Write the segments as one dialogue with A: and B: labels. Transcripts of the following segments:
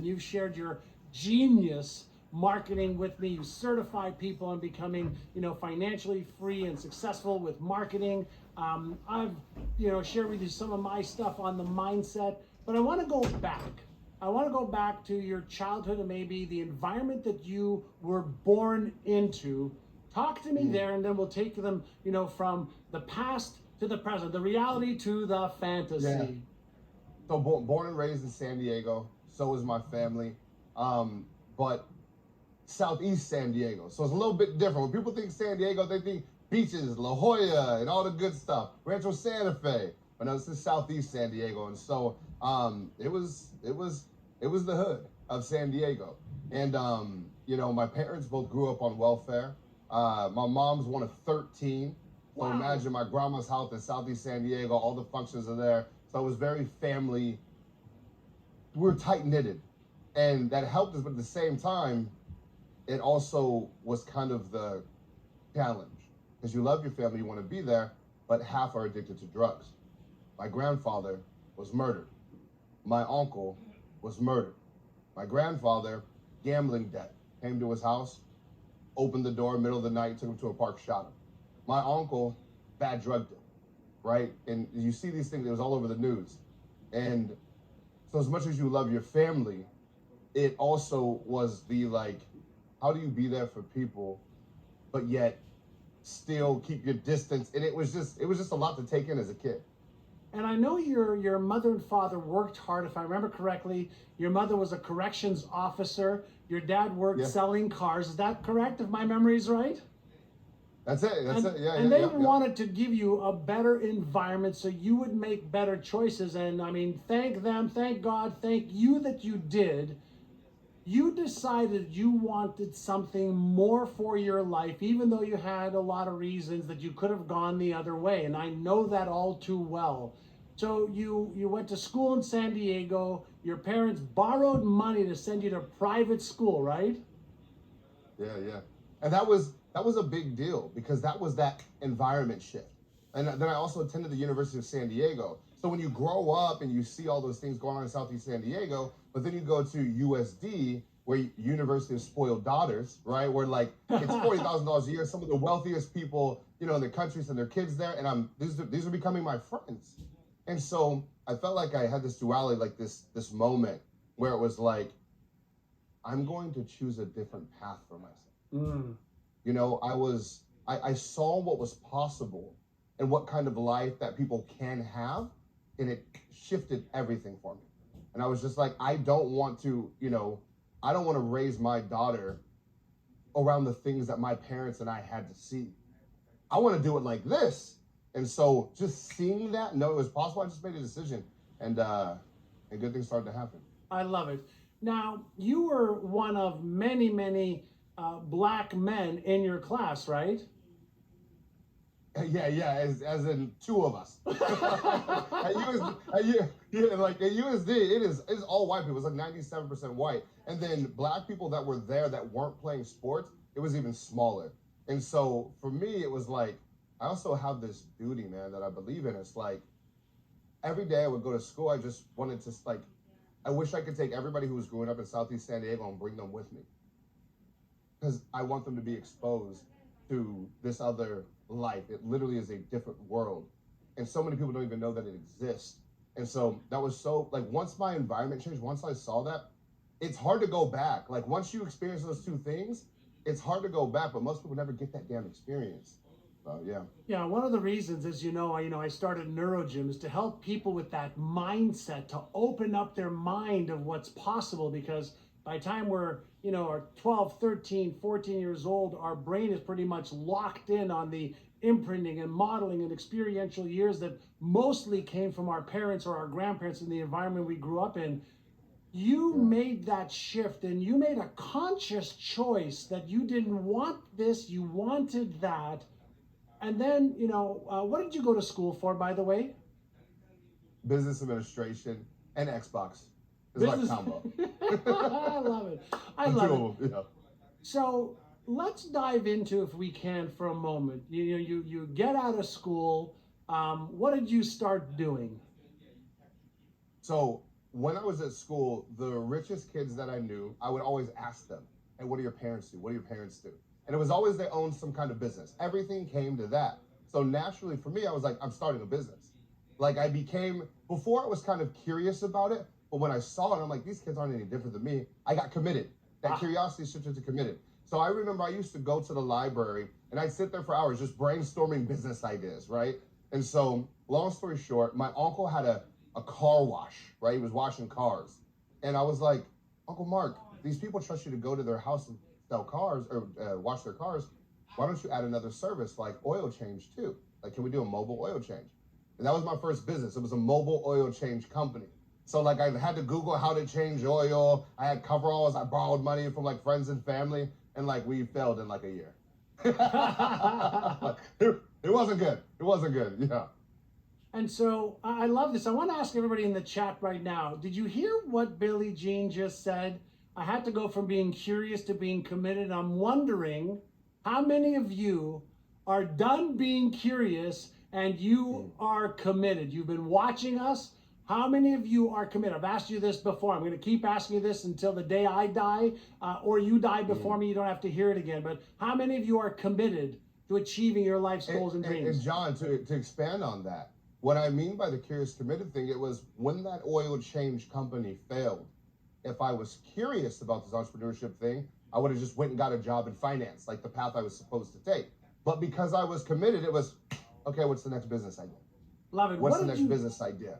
A: You've shared your genius marketing with me. You certify people on becoming, financially free and successful with marketing. I've, shared with you some of my stuff on the mindset, but I want to go back. I want to go back to your childhood and maybe the environment that you were born into. Talk to me there, and then we'll take them, from the past to the present, the reality to the fantasy.
B: Yeah. So born and raised in San Diego. So is my family. But Southeast San Diego. So it's a little bit different. When people think San Diego, they think beaches, La Jolla, and all the good stuff. Rancho Santa Fe. But no, this is Southeast San Diego. And so it was the hood of San Diego. And my parents both grew up on welfare. My mom's one of 13. So
A: Wow.
B: imagine my grandma's house in Southeast San Diego, all the functions are there. So it was very family. We were tight knitted, and that helped us. But at the same time, it also was kind of the challenge, because you love your family, you want to be there, but half are addicted to drugs. My grandfather was murdered. My uncle was murdered. My grandfather, gambling debt, came to his house, opened the door, middle of the night, took him to a park, shot him. My uncle, bad drug deal, right? And you see these things, it was all over the news. And so as much as you love your family, it also was the how do you be there for people, but yet still keep your distance? And it was just a lot to take in as a kid.
A: And I know your mother and father worked hard. If I remember correctly, your mother was a corrections officer. Your dad worked selling cars. Is that correct, if my memory is right?
B: That's it. Yeah.
A: And they wanted to give you a better environment so you would make better choices. And I mean, thank them, thank God, thank you that you did. You decided you wanted something more for your life, even though you had a lot of reasons that you could have gone the other way. And I know that all too well. So you went to school in San Diego. Your parents borrowed money to send you to private school, right?
B: Yeah. And that was a big deal, because that was that environment shift. And then I also attended the University of San Diego. So when you grow up and you see all those things going on in Southeast San Diego, but then you go to USD, where University of Spoiled Daughters, right? Where it's $40,000 a year. Some of the wealthiest people, in the country send their kids there, and these are becoming my friends. And so I felt like I had this duality, this moment where it was like, I'm going to choose a different path for myself. I saw what was possible and what kind of life that people can have, and it shifted everything for me. And I was just like, I don't want to raise my daughter around the things that my parents and I had to see. I want to do it like this. And so just seeing that, know it was possible, I just made a decision, and good things started to happen.
A: I love it. Now, you were one of many, many black men in your class, right?
B: Yeah, as in two of us. At USD, it's all white people. It's like 97% white. And then black people that were there that weren't playing sports, it was even smaller. And so for me, it was like, I also have this duty, man, that I believe in. It's like, every day I would go to school, I just wanted to, I wish I could take everybody who was growing up in Southeast San Diego and bring them with me. Because I want them to be exposed to this other life. It literally is a different world. And so many people don't even know that it exists. And so that was so, once my environment changed, once I saw that, it's hard to go back. Once you experience those two things, it's hard to go back, but most people never get that damn experience. So, yeah.
A: Yeah, one of the reasons is, I started NeuroGym is to help people with that mindset, to open up their mind of what's possible, because by the time we're, are 12, 13, 14 years old, our brain is pretty much locked in on the imprinting and modeling and experiential years that mostly came from our parents or our grandparents in the environment we grew up in. You made that shift, and you made a conscious choice that you didn't want this, you wanted that. And then, what did you go to school for, by the way?
B: Business administration and Xbox. It's like combo.
A: I love it. I love it. Yeah. So let's dive into, if we can, for a moment. You get out of school. What did you start doing?
B: So when I was at school, the richest kids that I knew, I would always ask them, hey, what do your parents do? What do your parents do? And it was always they owned some kind of business. Everything came to that. So naturally for me, I was like, I'm starting a business. Like I became, before I was kind of curious about it, but when I saw it, I'm like, these kids aren't any different than me. I got committed. That curiosity shifted to committed. So I remember I used to go to the library and I'd sit there for hours just brainstorming business ideas, right? And so, long story short, my uncle had a car wash, right? He was washing cars. And I was like, Uncle Mark, these people trust you to go to their house and sell cars or wash their cars. Why don't you add another service like oil change too? Like, can we do a mobile oil change? And that was my first business. It was a mobile oil change company. So like I had to Google how to change oil. I had coveralls. I borrowed money from like friends and family. And like we failed in like a year. It wasn't good. It wasn't good. Yeah.
A: And so I love this. I want to ask everybody in the chat right now, did you hear what Billie Jean just said? I had to go from being curious to being committed. I'm wondering how many of you are done being curious and you are committed. You've been watching us. How many of you are committed? I've asked you this before. I'm going to keep asking you this until the day I die or you die before me. You don't have to hear it again. But how many of you are committed to achieving your life's goals and dreams?
B: And John, to expand on that, what I mean by the curious committed thing, it was when that oil change company failed. If I was curious about this entrepreneurship thing, I would have just went and got a job in finance, like the path I was supposed to take. But because I was committed, it was, okay, what's the next business idea?
A: Love it.
B: What's the next business idea?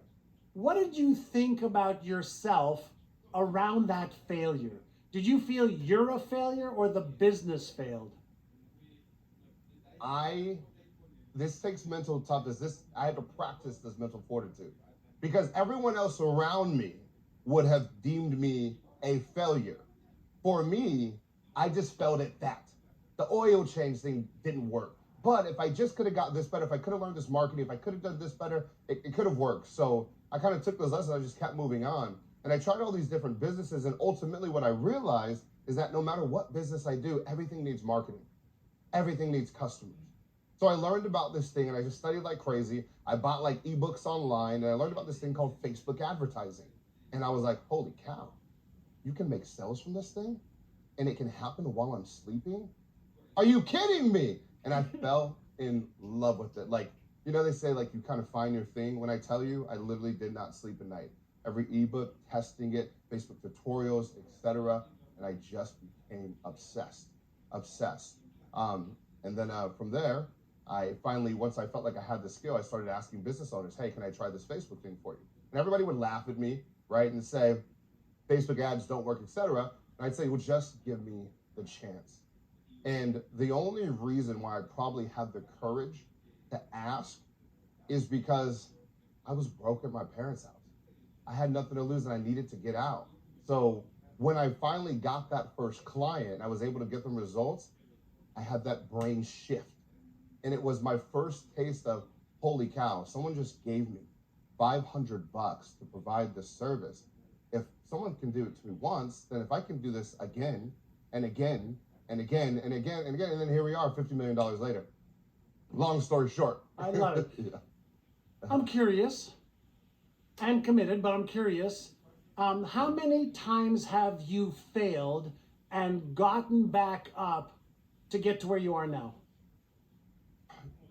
A: What did you think about yourself around that failure? Did you feel you're a failure or the business failed?
B: This takes mental toughness. I had to practice this mental fortitude because everyone else around me would have deemed me a failure. For me, I just felt at that. The oil change thing didn't work. But if I just could have got this better, if I could have learned this marketing, if I could have done this better, it could have worked. So I kind of took those lessons, I just kept moving on. And I tried all these different businesses, and ultimately what I realized is that no matter what business I do, everything needs marketing. Everything needs customers. So I learned about this thing, and I just studied like crazy. I bought like ebooks online, and I learned about this thing called Facebook advertising. And I was like, holy cow, you can make sales from this thing? And it can happen while I'm sleeping? Are you kidding me? And I fell in love with it. Like, you know, they say like you kind of find your thing. When I tell you, I literally did not sleep at night. Every ebook, testing it, Facebook tutorials, etc. And I just became obsessed. And then from there, I finally, once I felt like I had the skill, I started asking business owners, hey, can I try this Facebook thing for you? And everybody would laugh at me, right? And say, Facebook ads don't work, etc. And I'd say, well, just give me the chance. And the only reason why I probably had the courage to ask is because I was broke at my parents' house. I had nothing to lose and I needed to get out. So when I finally got that first client and I was able to get them results, I had that brain shift. And it was my first taste of, holy cow, someone just gave me $500 to provide this service. If someone can do it to me once, then if I can do this again and again and again and again and again, and then here we are $50 million later. Long story short.
A: I love it.
B: Yeah.
A: I'm curious and committed, but I'm curious. How many times have you failed and gotten back up to get to where you are now?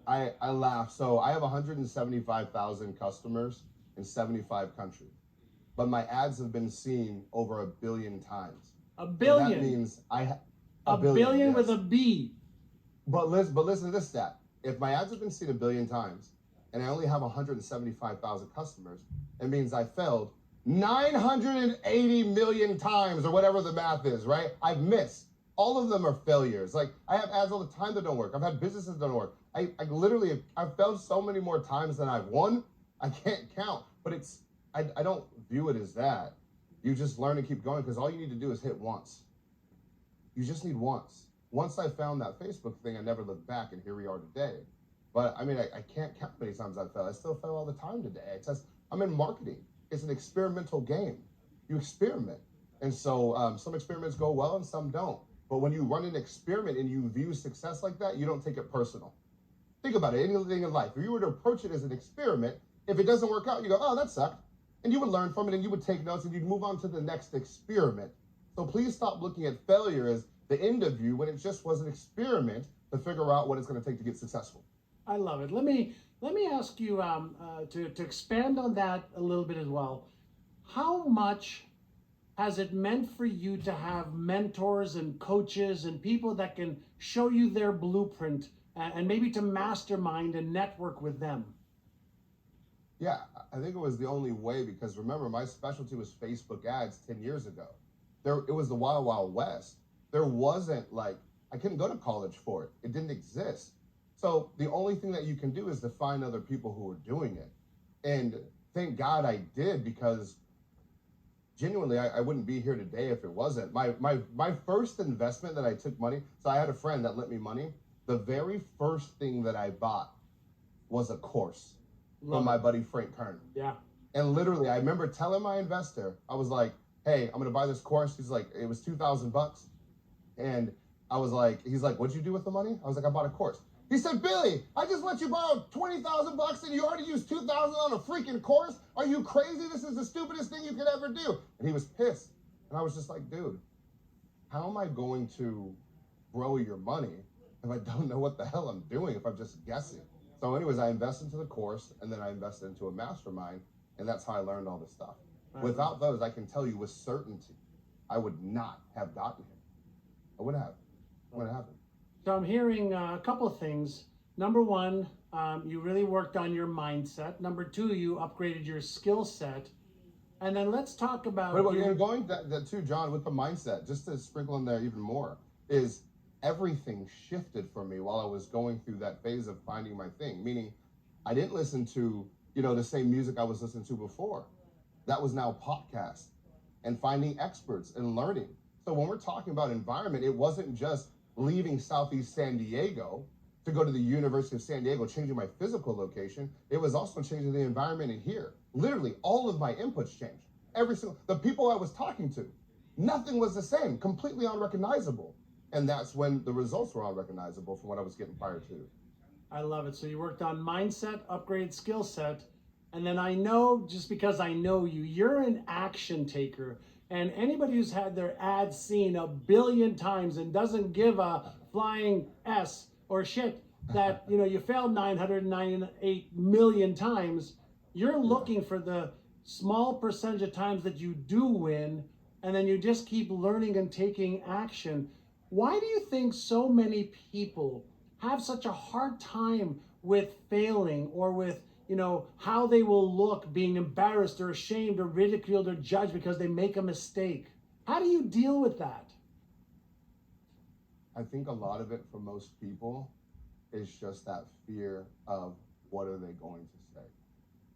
B: I laugh. So I have 175,000 customers in 75 countries, but my ads have been seen over 1 billion times.
A: 1 billion.
B: So that means
A: a billion
B: yes.
A: with a B.
B: But listen to this stat. If my ads have been seen 1 billion times and I only have 175,000 customers, it means I failed 980 million times or whatever the math is, right? I've missed. All of them are failures. Like I have ads all the time that don't work. I've had businesses that don't work. I've failed so many more times than I've won. I can't count, but I don't view it as that. You just learn to keep going because all you need to do is hit once. You just need once. Once I found that Facebook thing, I never looked back, and here we are today. But I mean, I can't count how many times I fell. I still fail all the time today. I'm in marketing. It's an experimental game. You experiment. And so some experiments go well and some don't. But when you run an experiment and you view success like that, you don't take it personal. Think about it, anything in life. If you were to approach it as an experiment, if it doesn't work out, you go, oh, that sucked. And you would learn from it and you would take notes and you'd move on to the next experiment. So please stop looking at failure as the end of you when it just was an experiment to figure out what it's going to take to get successful.
A: I love it. Let me ask you to expand on that a little bit as well. How much has it meant for you to have mentors and coaches and people that can show you their blueprint and maybe to mastermind and network with them?
B: Yeah, I think it was the only way because remember, my specialty was Facebook ads 10 years ago. It was the wild, wild west. There wasn't like, I couldn't go to college for it. It didn't exist. So the only thing that you can do is to find other people who are doing it. And thank God I did because genuinely, I wouldn't be here today if it wasn't. My first investment that I took money, so I had a friend that lent me money. The very first thing that I bought was a course from my buddy Frank Kern.
A: Yeah.
B: And literally, I remember telling my investor, I was like, hey, I'm gonna buy this course. He's like, it was $2,000. And I was like, he's like, what'd you do with the money? I was like, I bought a course. He said, Billy, I just let you borrow $20,000 and you already used $2,000 on a freaking course. Are you crazy? This is the stupidest thing you could ever do. And he was pissed. And I was just like, dude, how am I going to grow your money if I don't know what the hell I'm doing, if I'm just guessing? So anyways, I invested into the course and then I invested into a mastermind. And that's how I learned all this stuff. Without those, I can tell you with certainty, I would not have gotten here. I wouldn't have. It wouldn't happen.
A: So I'm hearing a couple of things. Number one, you really worked on your mindset. Number two, you upgraded your skill set. And then let's talk about...
B: Wait, you're going that too, John, with the mindset, just to sprinkle in there even more, is everything shifted for me while I was going through that phase of finding my thing. Meaning, I didn't listen to, the same music I was listening to before. That was now podcast and finding experts and learning. So when we're talking about environment, it wasn't just leaving Southeast San Diego to go to the University of San Diego, changing my physical location. It was also changing the environment in here. Literally, all of my inputs changed. The people I was talking to, nothing was the same, completely unrecognizable. And that's when the results were unrecognizable from what I was getting prior to.
A: I love it. So you worked on mindset, upgraded skill set. And then I know, just because I know you, you're an action taker. And anybody who's had their ads seen 1 billion times and doesn't give a flying S or shit that, you failed 998 million times, you're looking for the small percentage of times that you do win, and then you just keep learning and taking action. Why do you think so many people have such a hard time with failing or with how they will look being embarrassed or ashamed or ridiculed or judged because they make a mistake? How do you deal with that?
B: I think a lot of it for most people is just that fear of what are they going to say.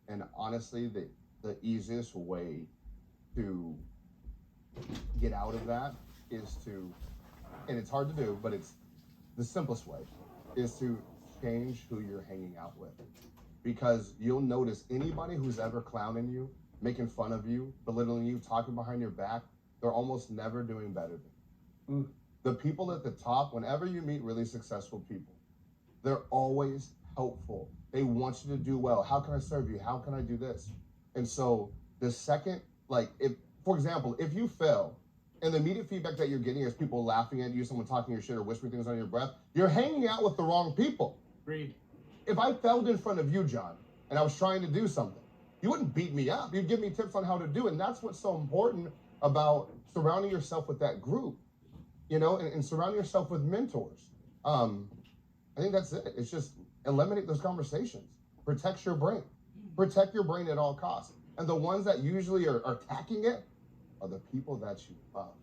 B: And honestly, the easiest way to get out of that is to, and it's hard to do, but it's the simplest way, is to change who you're hanging out with. Because you'll notice anybody who's ever clowning you, making fun of you, belittling you, talking behind your back, they're almost never doing better than you. The people at the top, whenever you meet really successful people, they're always helpful. They want you to do well. How can I serve you? How can I do this? And so the second, for example, if you fail, and the immediate feedback that you're getting is people laughing at you, someone talking your shit or whispering things under your breath, you're hanging out with the wrong people.
A: Agreed.
B: If I failed in front of you, John, and I was trying to do something, you wouldn't beat me up. You'd give me tips on how to do it. And that's what's so important about surrounding yourself with that group, and surrounding yourself with mentors. I think that's it. It's just eliminate those conversations. Protect your brain. Protect your brain at all costs. And the ones that usually are attacking it are the people that you love.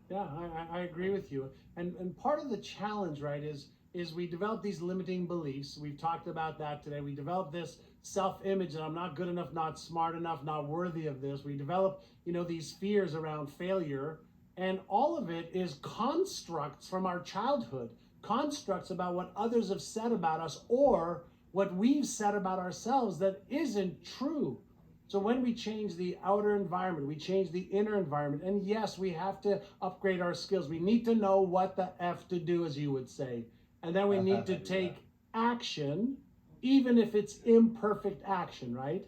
A: Yeah, I agree with you. And part of the challenge, right, is we develop these limiting beliefs. We've talked about that today. We develop this self-image that I'm not good enough, not smart enough, not worthy of this. We develop, these fears around failure. And all of it is constructs from our childhood, constructs about what others have said about us or what we've said about ourselves that isn't true. So when we change the outer environment, we change the inner environment. And yes, we have to upgrade our skills. We need to know what the F to do, as you would say. And then we need to take action, even if it's imperfect action, right?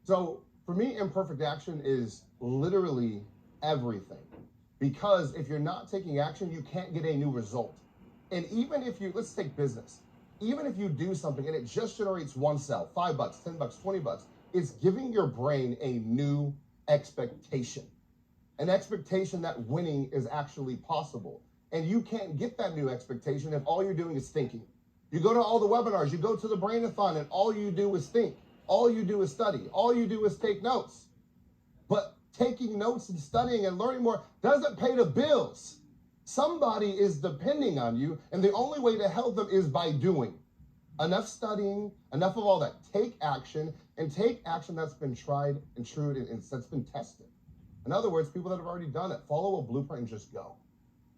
B: So for me, imperfect action is literally everything. Because if you're not taking action, you can't get a new result. And even if you, let's take business, even if you do something and it just generates one sale, $5, $10, $20, it's giving your brain a new expectation, an expectation that winning is actually possible. And you can't get that new expectation if all you're doing is thinking. You go to all the webinars, you go to the Brainathon, and all you do is think. All you do is study. All you do is take notes. But taking notes and studying and learning more doesn't pay the bills. Somebody is depending on you, and the only way to help them is by doing. Enough studying, enough of all that. Take action, and take action that's been tried and true and that's been tested. In other words, people that have already done it. Follow a blueprint and just go.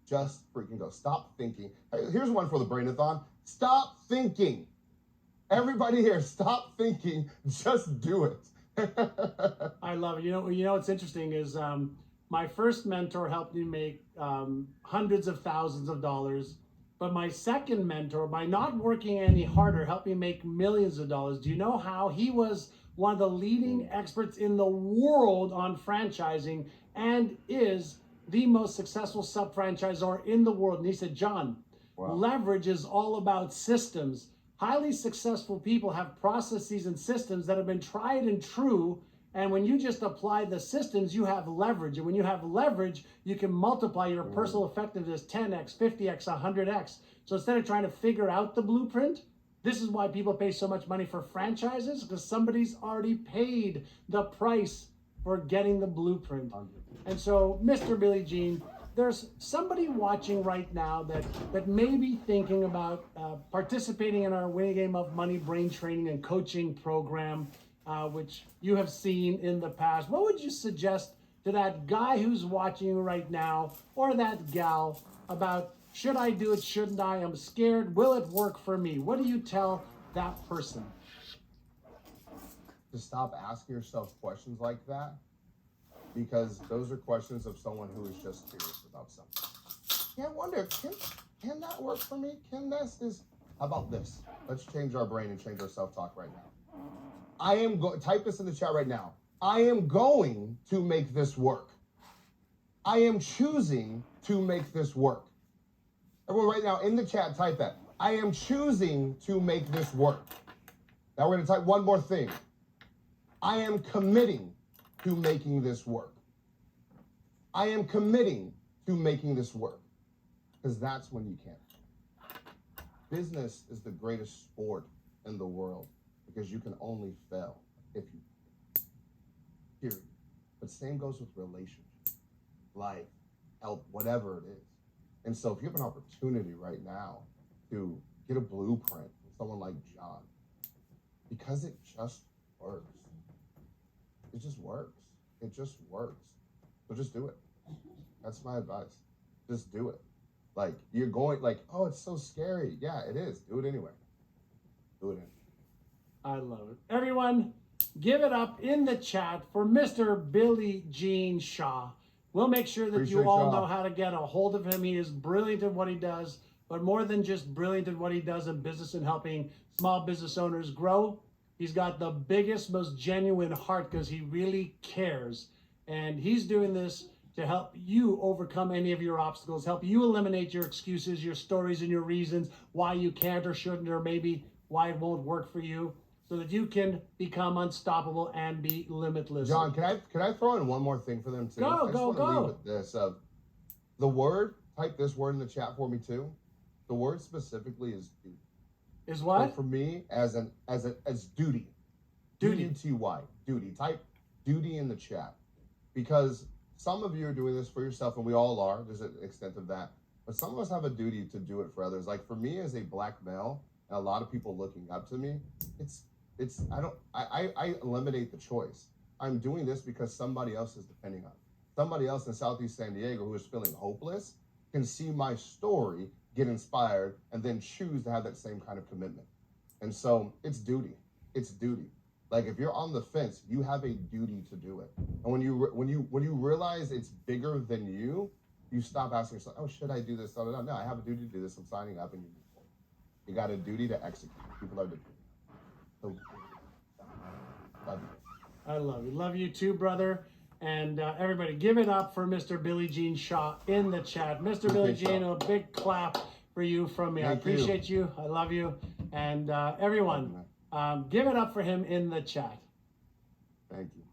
B: Just freaking go. Stop thinking. Hey, here's one for the Brainathon. Stop thinking. Everybody here, stop thinking. Just do it.
A: I love it. You know what's interesting is my first mentor helped me make hundreds of thousands of dollars, but my second mentor, by not working any harder, helped me make millions of dollars. Do you know how? He was one of the leading experts in the world on franchising and is the most successful sub-franchisor in the world. And he said, John,
B: Wow.
A: Leverage is all about systems. Highly successful people have processes and systems that have been tried and true. And when you just apply the systems, you have leverage. And when you have leverage, you can multiply your personal effectiveness 10x, 50x, 100x. So instead of trying to figure out the blueprint, this is why people pay so much money for franchises, because somebody's already paid the price for getting the blueprint. And so, Mr. Billy Gene, there's somebody watching right now that may be thinking about participating in our Winning Game of Money brain training and coaching program, which you have seen in the past. What would you suggest to that guy who's watching you right now, or that gal, about should I do it, shouldn't I? I'm scared. Will it work for me? What do you tell that person?
B: To stop asking yourself questions like that, because those are questions of someone who is just curious about something. Yeah, I wonder, can that work for me? How about this? Let's change our brain and change our self-talk right now. Type this in the chat right now. I am going to make this work. I am choosing to make this work. Everyone right now in the chat, type that. I am choosing to make this work. Now we're going to type one more thing. I am committing to making this work. I am committing to making this work. Because that's when you can. Business is the greatest sport in the world because you can only fail if you period. But same goes with relationships, life, health, whatever it is. And so if you have an opportunity right now to get a blueprint from someone like John, because it just works. It just works. It just works. So just do it. That's my advice. Just do it. Like, you're going, like, oh, it's so scary. Yeah, it is. Do it anyway. Do it anyway.
A: I love it. Everyone, give it up in the chat for Mr. Billy Gene Shaw. We'll make sure that you all know how to get a hold of him. He is brilliant at what he does, but more than just brilliant at what he does in business and helping small business owners grow, he's got the biggest, most genuine heart because he really cares. And he's doing this to help you overcome any of your obstacles, help you eliminate your excuses, your stories, and your reasons why you can't or shouldn't, or maybe why it won't work for you, so that you can become unstoppable and be limitless.
B: John, can I throw in one more thing for them too?
A: Go.
B: Leave with this. The word, type this word in the chat for me too. The word specifically is duty.
A: Is what?
B: So for me, as duty.
A: Duty.
B: D-U-T-Y. Duty. Type duty in the chat. Because some of you are doing this for yourself, and we all are. There's an extent of that. But some of us have a duty to do it for others. Like for me as a black male, and a lot of people looking up to me, I eliminate the choice. I'm doing this because somebody else is depending on it. Somebody else in Southeast San Diego who is feeling hopeless can see my story, get inspired, and then choose to have that same kind of commitment. And so it's duty. It's duty. Like if you're on the fence, you have a duty to do it. And when you realize it's bigger than you, you stop asking yourself, oh, should I do this? No, I have a duty to do this. I'm signing up, and you move forward. You got a duty to execute. People are depending. So, love you.
A: I love you. Love you too, brother. And everybody, give it up for Mr. Billie Jean Shaw in the chat. Mr. Billie Jean, a big clap for you from me. I appreciate you. I love you. And everyone, give it up for him in the chat.
B: Thank you.